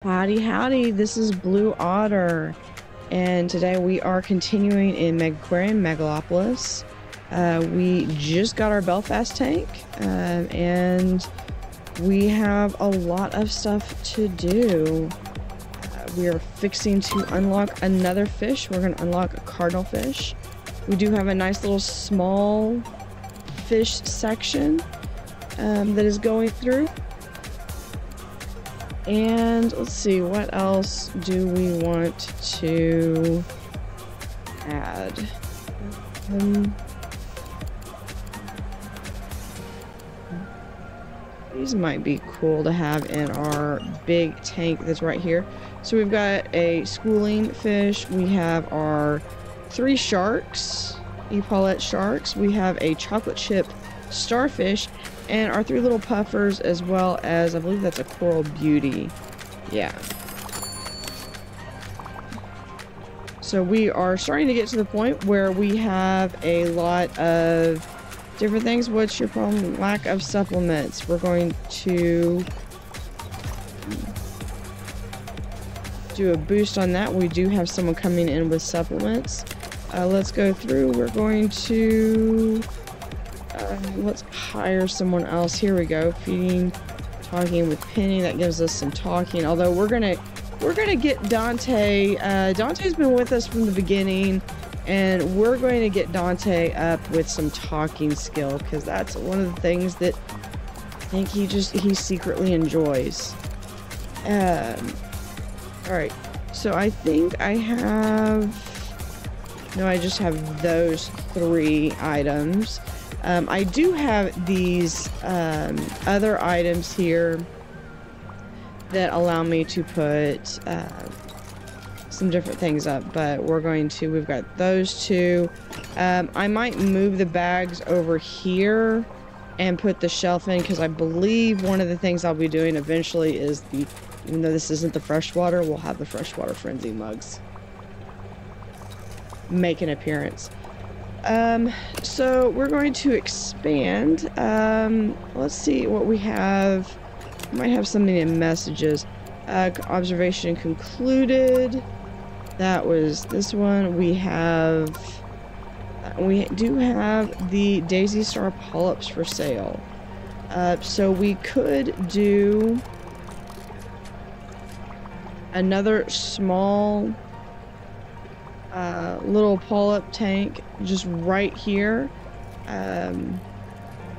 Howdy Howdy, this is Blue Otter, and today we are continuing in Megaquarium, Megalopolis. We just got our Belfast tank, and we have a lot of stuff to do. We are fixing to unlock another fish. We're going to unlock a cardinal fish. We do have a nice little small fish section that is going through. And let's see, what else do we want to add? These might be cool to have in our big tank that's right here. So we've got a schooling fish. We have our 3 sharks, epaulet sharks. We have a chocolate chip starfish. And our 3 little puffers, as well as, I believe that's a coral beauty. Yeah. So we are starting to get to the point where we have a lot of different things. What's your problem? Lack of supplements. We're going to do a boost on that. We do have someone coming in with supplements. Let's go through. We're going to... let's hire someone else. Here we go. Feeding, talking with Penny. That gives us some talking. Although we're gonna get Dante. Dante's been with us from the beginning, and we're going to get Dante up with some talking skill because that's one of the things that I think he secretly enjoys. All right. So I think I have. No, I just have those 3 items. I do have these other items here that allow me to put some different things up, but we've got those 2. I might move the bags over here and put the shelf in, because I believe one of the things I'll be doing eventually is even though this isn't the freshwater, we'll have the freshwater frenzy mugs make an appearance. So we're going to expand. Let's see what we have. We might have something in messages. Observation concluded. That was this one. We do have the Daisy Star polyps for sale. So we could do another small little polyp tank just right here.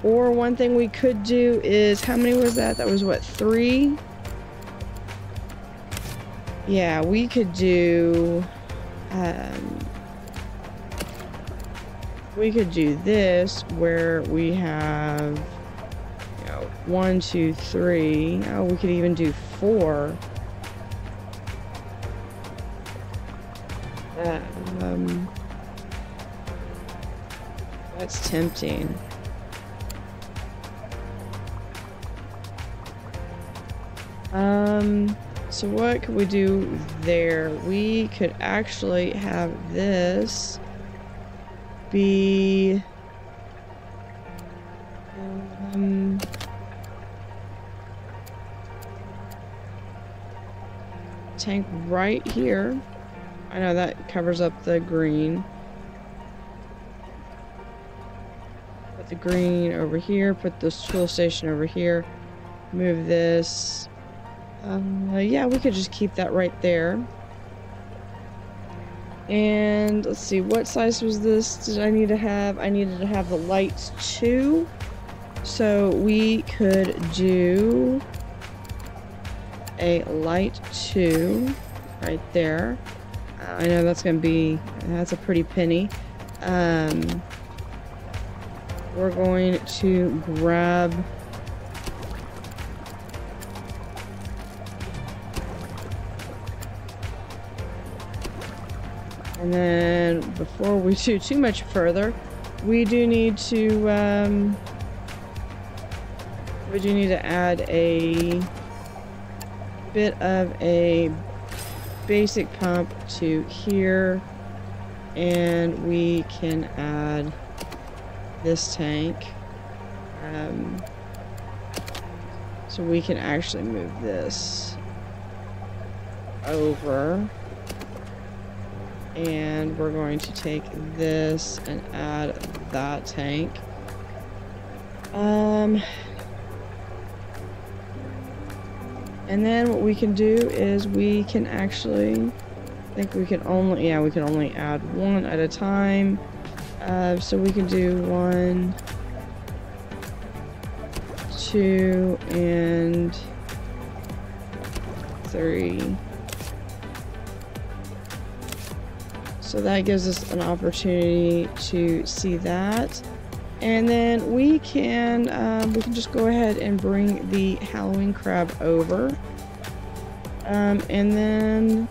Or one thing we could do is, how many was that? That was what, 3? Yeah, we could do this where we have, 1, 2, 3. Oh, we could even do 4. That's tempting. So what could we do there? We could actually have this be tank right here. I know that covers up the green. Put the green over here, put the tool station over here, move this. Yeah, we could just keep that right there. And let's see, what size was this? Did I need to have? I needed to have the lights too. So we could do a light 2 right there. I know that's a pretty penny. We're going to grab and then before we do too much further, we do need to add a bit of a basic pump to here, and we can add this tank. So we can actually move this. over. And we're going to take this and add that tank. And then what we can do is we can actually, I think we can only, yeah, we can only add one at a time. So we can do 1, 2, and 3. So that gives us an opportunity to see that. And then we can just go ahead and bring the Halloween crab over. And then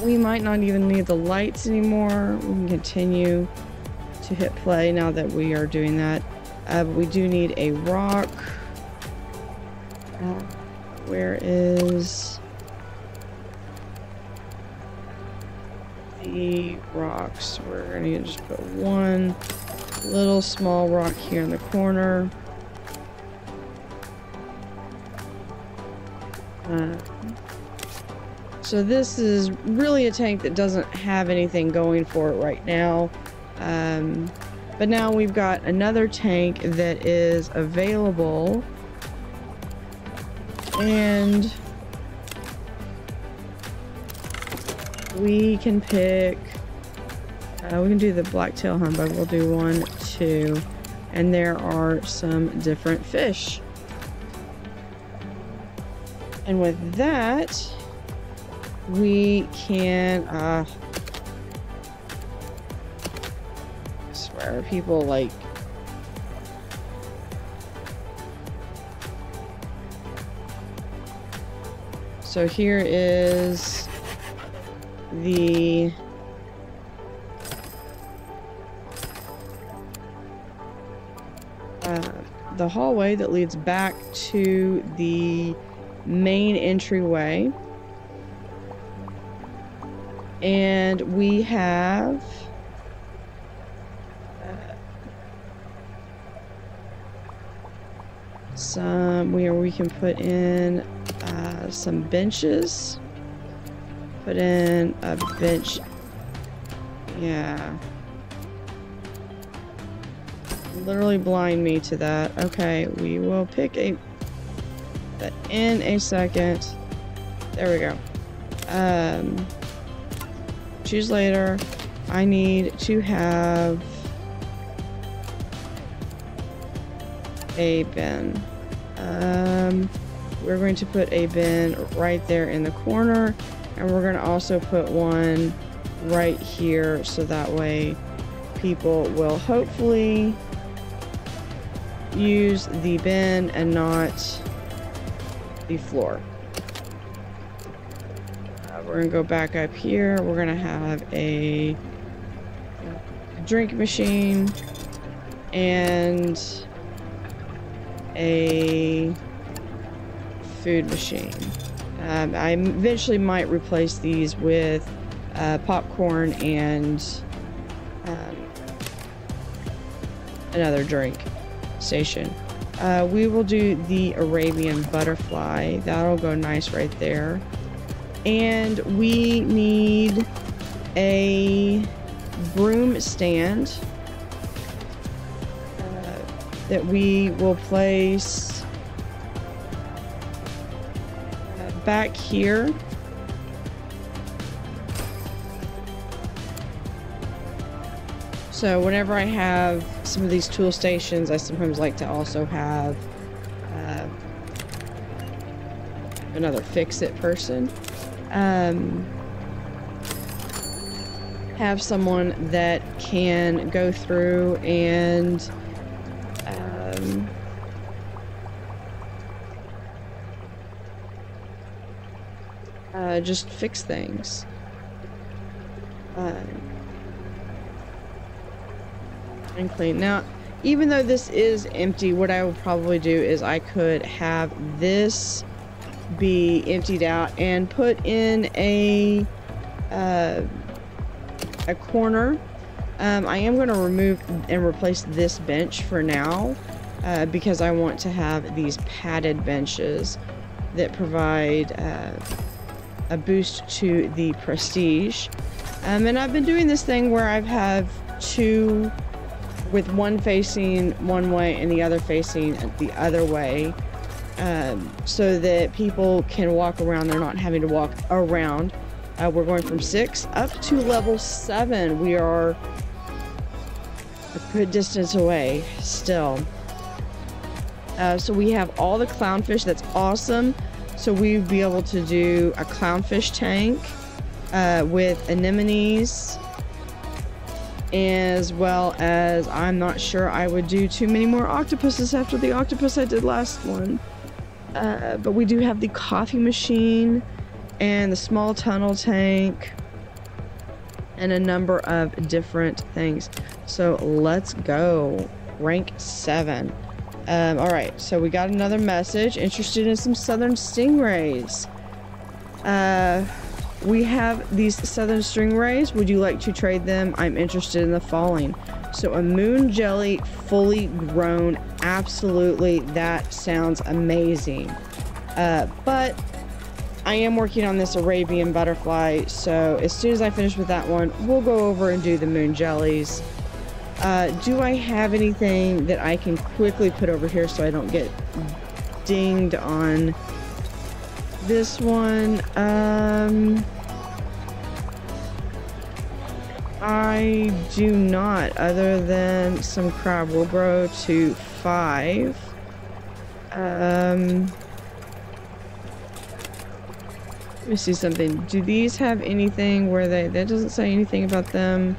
we might not even need the lights anymore. We can continue to hit play now that we are doing that. But we do need a rock. Where is the rocks? We're gonna just put one little small rock here in the corner. So this is really a tank that doesn't have anything going for it right now. But now we've got another tank that is available. And we can pick, we can do the blacktail humbug. We'll do 1, 2, and there are some different fish. And with that, we can, I swear, people like, so here is the hallway that leads back to the main entryway, and we have some where we can put in some benches. Put in a bench. Yeah. Literally blind me to that. Okay, we will pick that in a second. There we go. Choose later. I need to have a bin. We're going to put a bin right there in the corner, and we're going to also put one right here, so that way people will hopefully use the bin and not the floor. We're going to go back up here. We're going to have a drink machine and a food machine. I eventually might replace these with popcorn and another drink station. We will do the Arabian butterfly. That'll go nice right there. And we need a broom stand that we will place back here. So whenever I have some of these tool stations, I sometimes like to also have another fix-it person. Have someone that can go through and just fix things. And clean. Now, even though this is empty, what I would probably do is I could have this be emptied out and put in a corner. I am going to remove and replace this bench for now because I want to have these padded benches. that provide a boost to the prestige. And I've been doing this thing where I've have two, with one facing one way and the other facing the other way, so that people can walk around. They're not having to walk around. We're going from 6 up to level 7. We are a good distance away still. So we have all the clownfish. That's awesome. So we'd be able to do a clownfish tank with anemones, as well as, I'm not sure I would do too many more octopuses after the octopus I did last one. But we do have the coffee machine and the small tunnel tank and a number of different things. So let's go. Rank 7. All right, so we got another message. Interested in some southern stingrays. We have these southern stingrays. Would you like to trade them? I'm interested in the following. So a moon jelly, fully grown. Absolutely, that sounds amazing. But I am working on this Arabian butterfly, so as soon as I finish with that one, we'll go over and do the moon jellies. Do I have anything that I can quickly put over here so I don't get dinged on this one? I do not, other than some crab. Will grow to 5. Let me see something. Do these have anything where that doesn't say anything about them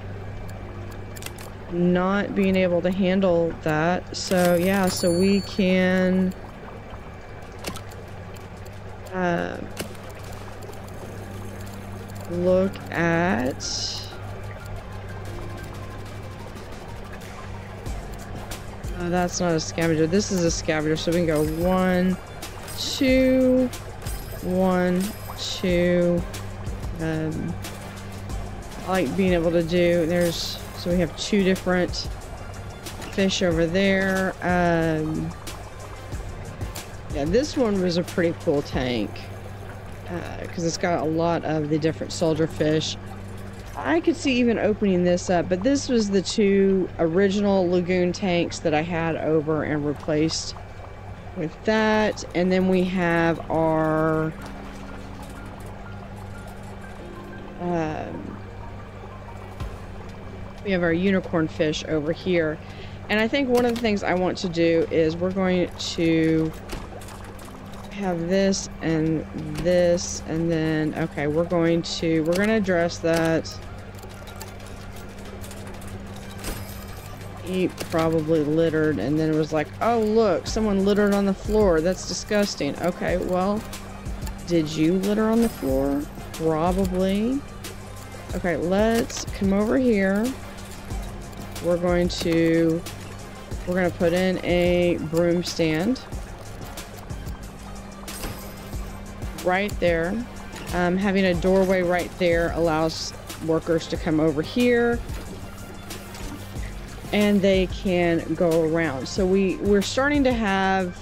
not being able to handle that? So yeah, so we can look at that's not a scavenger. This is a scavenger, so we can go 1, 2, 1, 2. I like being able to do, so we have 2 different fish over there. Yeah, this one was a pretty cool tank, because it's got a lot of the different soldier fish. I could see even opening this up, but this was the 2 original lagoon tanks that I had over and replaced with that. And then we have our unicorn fish over here. And I think one of the things I want to do is we're going to have this and this, and then okay, we're gonna address that. He probably littered, and then it was like, oh look, someone littered on the floor. That's disgusting. Okay, well, did you litter on the floor? Probably. Okay, let's come over here. We're gonna put in a broom stand right there. Having a doorway right there allows workers to come over here and they can go around. So we're starting to have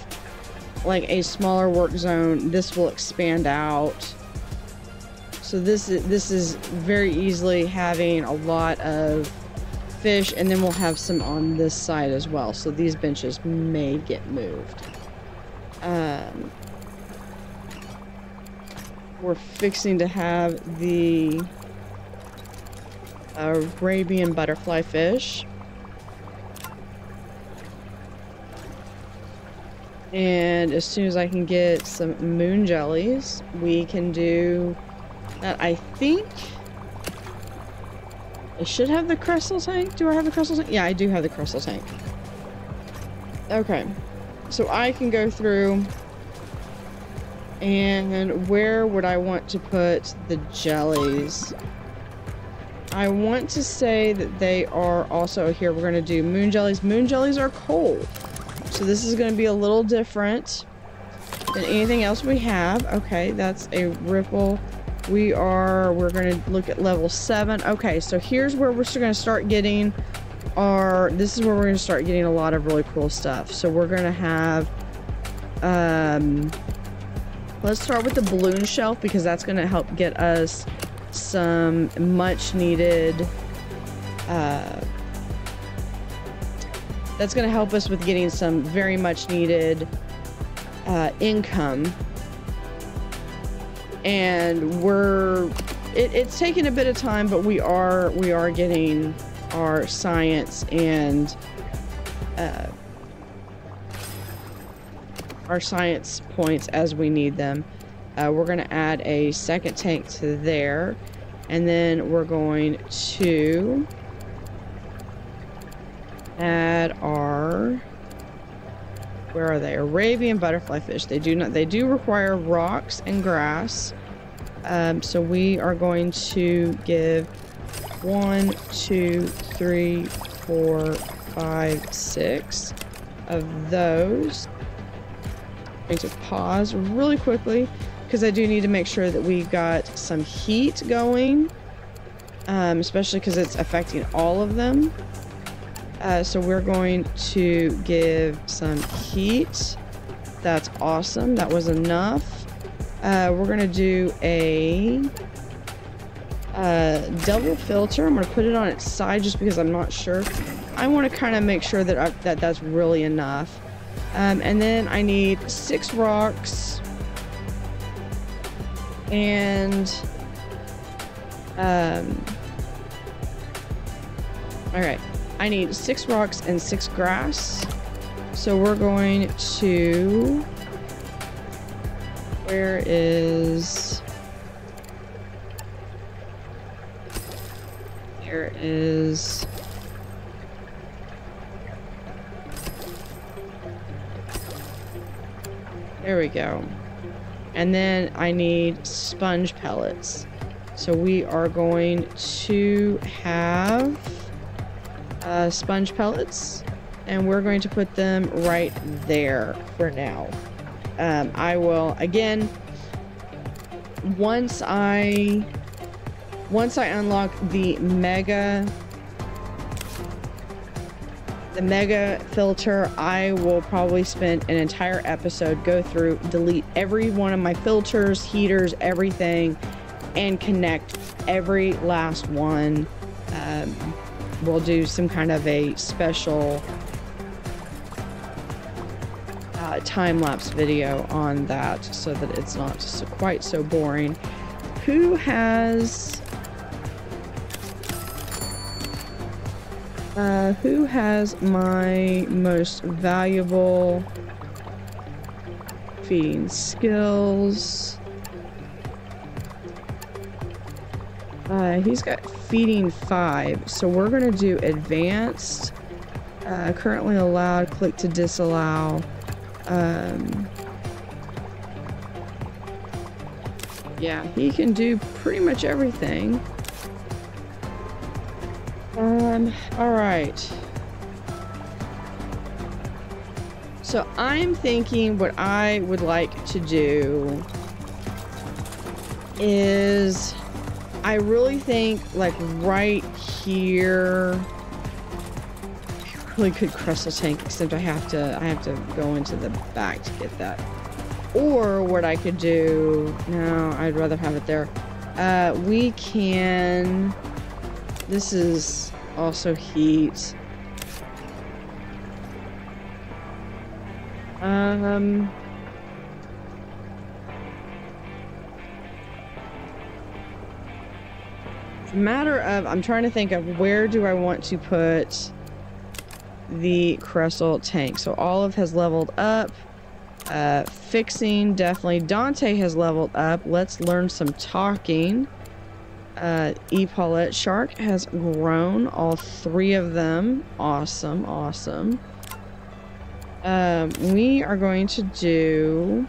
like a smaller work zone. This will expand out. So this is very easily having a lot of fish, and then we'll have some on this side as well. So these benches may get moved. We're fixing to have the Arabian butterfly fish. And as soon as I can get some moon jellies, we can do that. I think I should have the crystal tank. Do I have the crystal tank? Yeah, I do have the crystal tank. Okay. So I can go through, and where would I want to put the jellies? I want to say that they are also here. We're going to do moon jellies. Moon jellies are cold. So this is going to be a little different than anything else we have. Okay, that's a ripple. We're going to look at level 7. Okay, so here's where we're going to start getting this is where we're going to start getting a lot of really cool stuff. So we're going to have, Let's start with the balloon shelf because that's going to help get us some much needed, that's going to help us with getting some very much needed income. And it's taken a bit of time, but we are getting our science and our science points as we need them. We're going to add a second tank to there, and then we're going to add our, where are they? Arabian butterfly fish. They do require rocks and grass. So we are going to give 1, 2, 3, 4, 5, 6 of those. I'm going to pause really quickly because I do need to make sure that we've got some heat going, especially because it's affecting all of them. So we're going to give some heat. That's awesome. That was enough. We're going to do a double filter. I'm going to put it on its side just because I'm not sure. I want to kind of make sure that that's really enough. And then I need 6 rocks and all right, I need 6 rocks and 6 grass. So we're going to, where is, here is, there we go. And then I need sponge pellets. So we are going to have sponge pellets, and we're going to put them right there for now. I will, again, once I unlock the mega filter, I will probably spend an entire episode, go through, delete every one of my filters, heaters, everything, and connect every last one. We'll do some kind of a special time-lapse video on that so that it's not quite so boring. Who has my most valuable feeding skills? He's got feeding 5, so we're gonna do advanced. Currently allowed, click to disallow. Yeah, he can do pretty much everything. All right. So I'm thinking what I would like to do is, I really think like right here, really good crystal tank, except I have to go into the back to get that. Or what I could do, no, I'd rather have it there. We can, this is also heat. It's a matter of, I'm trying to think of where do I want to put the crystal tank. So Olive has leveled up. Fixing, definitely. Dante has leveled up. Let's learn some talking. Paulette Shark has grown, all 3 of them. Awesome, awesome. We are going to do,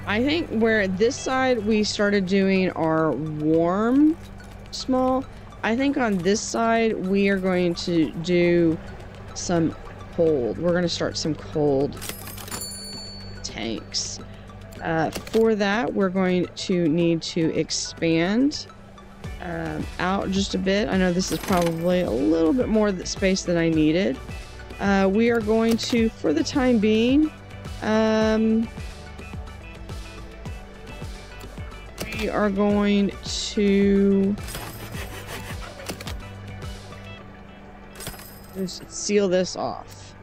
I think where this side we started doing our warm small, I think on this side we are going to do some cold. We're going to start some cold tanks. For that, we're going to need to expand out just a bit. I know this is probably a little bit more space than I needed. We are going to, for the time being, we are going to just seal this off.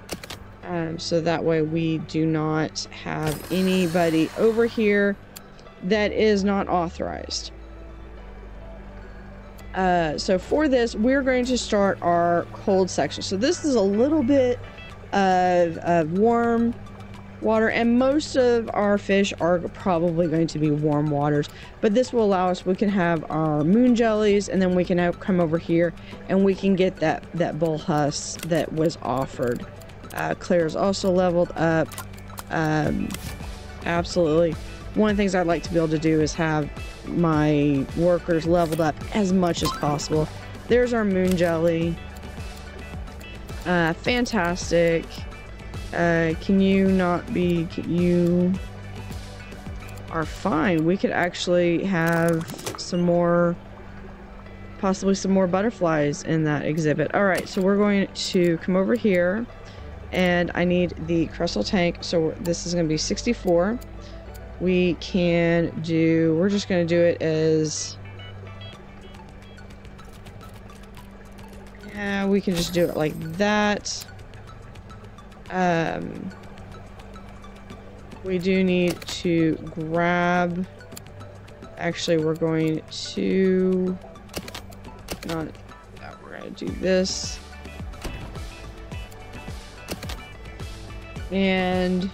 So that way we do not have anybody over here that is not authorized. So for this, we're going to start our cold section. So this is a little bit of warm water, and most of our fish are probably going to be warm waters, but this will allow us, we can have our moon jellies, and then we can come over here and we can get that bull husk that was offered. Claire's also leveled up. Absolutely. One of the things I'd like to be able to do is have my workers leveled up as much as possible. There's our moon jelly. Fantastic. Can you not be... You are fine. We could actually have some more... Possibly some more butterflies in that exhibit. Alright, so we're going to come over here. And I need the crystal tank. So this is going to be 64. We can do... We're just going to do it as... Yeah, we can just do it like that. We do need to grab... Actually, we're going to... Not that, we're going to do this. And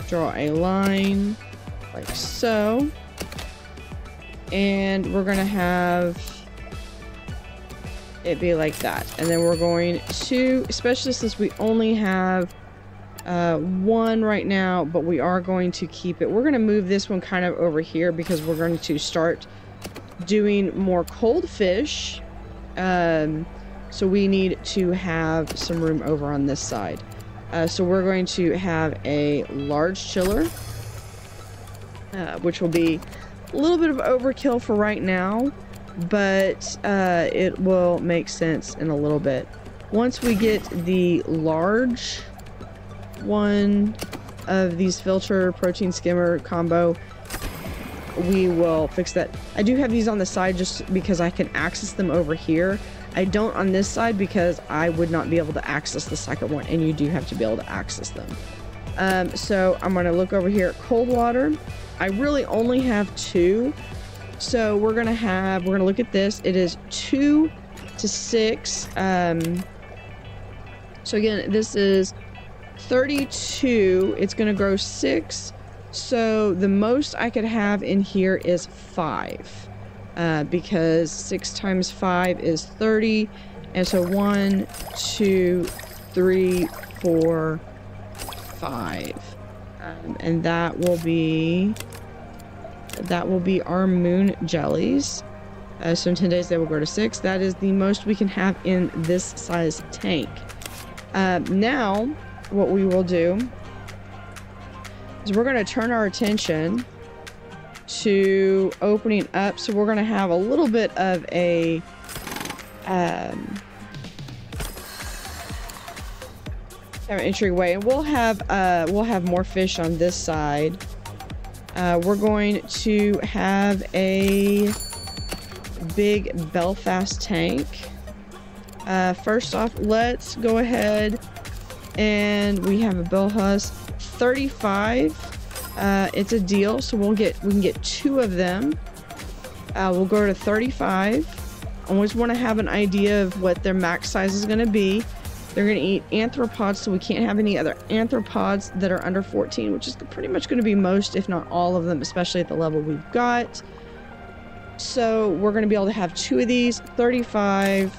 draw a line like so. And we're going to have it be like that. And then we're going to, especially since we only have one right now, but we are going to keep it. We're going to move this one kind of over here because we're going to start doing more cold fish. So we need to have some room over on this side. So we're going to have a large chiller, which will be a little bit of overkill for right now, but it will make sense in a little bit. Once we get the large one of these filter protein skimmer combo, we will fix that. I do have these on the side just because I can access them over here. I don't on this side because I would not be able to access the second one, and you do have to be able to access them. So I'm going to look over here at cold water. I really only have 2. So we're going to look at this. It is 2 to 6. So again, this is 32. It's going to grow 6. So the most I could have in here is 5. Because 6 times 5 is 30. And so 1, 2, 3, 4, 5. And that will be our moon jellies. So in 10 days they will grow to 6. That is the most we can have in this size tank. Now what we will do is we're going to turn our attention to opening up. So we're going to have a little bit of a have an entryway, and we'll have more fish on this side. We're going to have a big Belfast tank. First off, let's go ahead and we have a bell husk 35. It's a deal, so we can get 2 of them. We'll go to 35. I always want to have an idea of what their max size is going to be. They're going to eat arthropods, so we can't have any other arthropods that are under 14, which is pretty much going to be most, if not all of them, especially at the level we've got. So we're going to be able to have 2 of these, 35.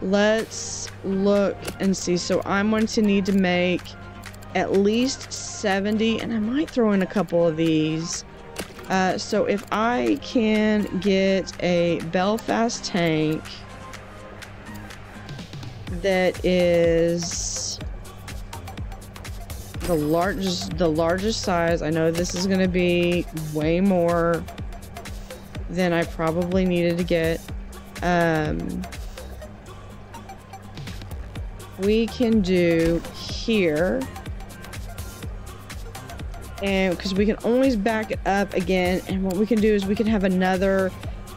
Let's look and see. So I'm going to need to make at least 70, and I might throw in a couple of these. So if I can get a Belfast tank that is the largest size. I know this is going to be way more than I probably needed to get. we can do here, and because we can always back it up again, and what we can do is we can have another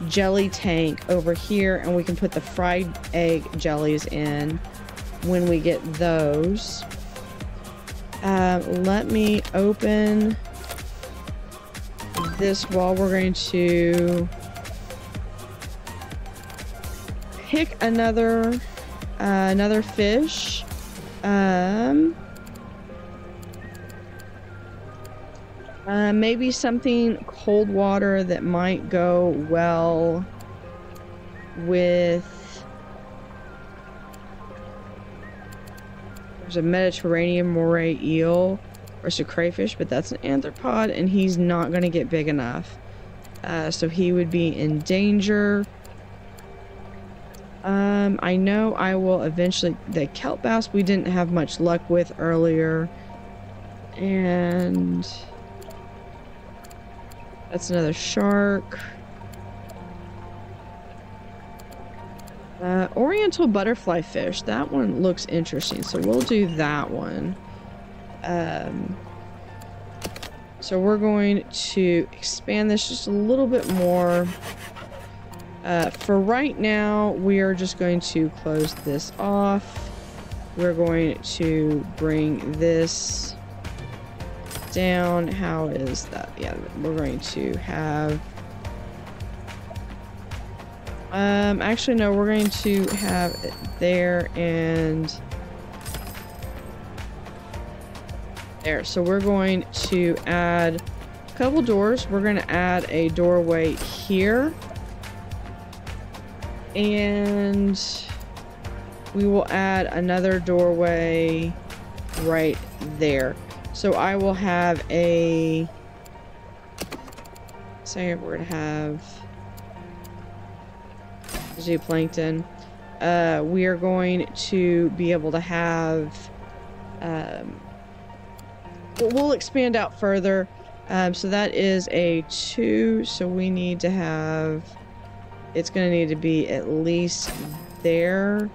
jelly tank over here, and we can put the fried egg jellies in when we get those. Let me open this wall. We're going to pick another fish. Maybe something cold water that might go well with. There's a Mediterranean moray eel or a crayfish, but that's an arthropod, and he's not going to get big enough. So he would be in danger. I know I will eventually. The kelp bass we didn't have much luck with earlier, and that's another shark. Oriental butterfly fish. That one looks interesting, so we'll do that one. So we're going to expand this just a little bit more. For right now, we are just going to close this off. We're going to bring this down. How is that? Yeah, we're going to have... actually, no, we're going to have it there and there. So we're going to add a couple doors. We're going to add a doorway here. And we will add another doorway right there. So I will have a... Say we're going to have... zooplankton. We are going to be able to have we'll expand out further. So that is a 2, so we need to have, it's going to need to be at least there.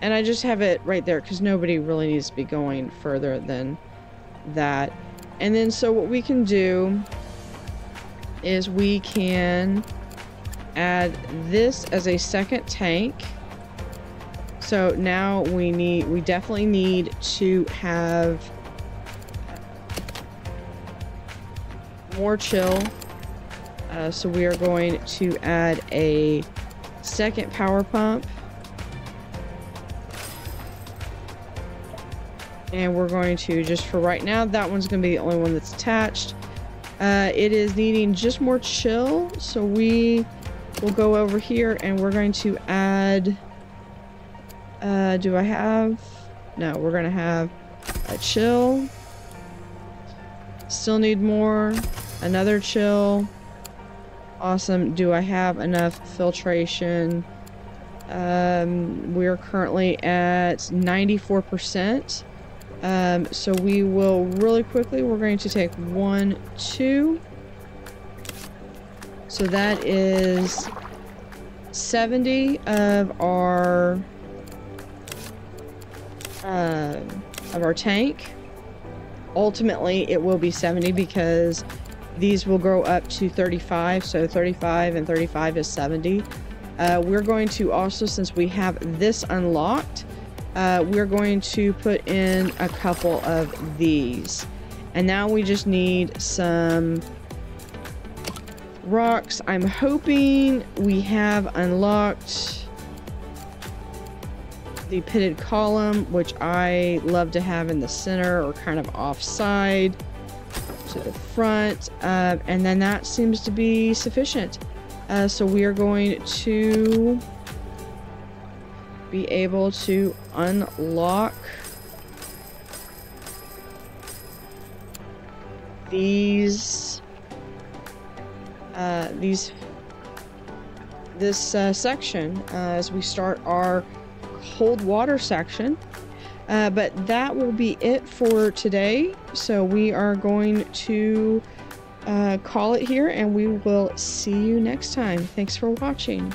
And I just have it right there because nobody really needs to be going further than that. And then so what we can do is we can add this as a second tank. So now we definitely need to have more chill. So we are going to add a second power pump. And we're going to, just for right now, that one's going to be the only one that's attached. It is needing just more chill, so we will go over here and we're going to add, do I have, no, we're going to have a chill, still need more, another chill, awesome. Do I have enough filtration? We're currently at 94%. So we will really quickly, we're going to take 1, 2. So that is 70 of our tank. Ultimately, it will be 70 because these will grow up to 35. So 35 and 35 is 70. We're going to also, since we have this unlocked, we're going to put in a couple of these. And now we just need some rocks. I'm hoping we have unlocked the pitted column, which I love to have in the center or kind of offside to the front. And then that seems to be sufficient. So we are going to be able to unlock this section as we start our cold water section. But that will be it for today. So we are going to call it here, and we will see you next time. Thanks for watching.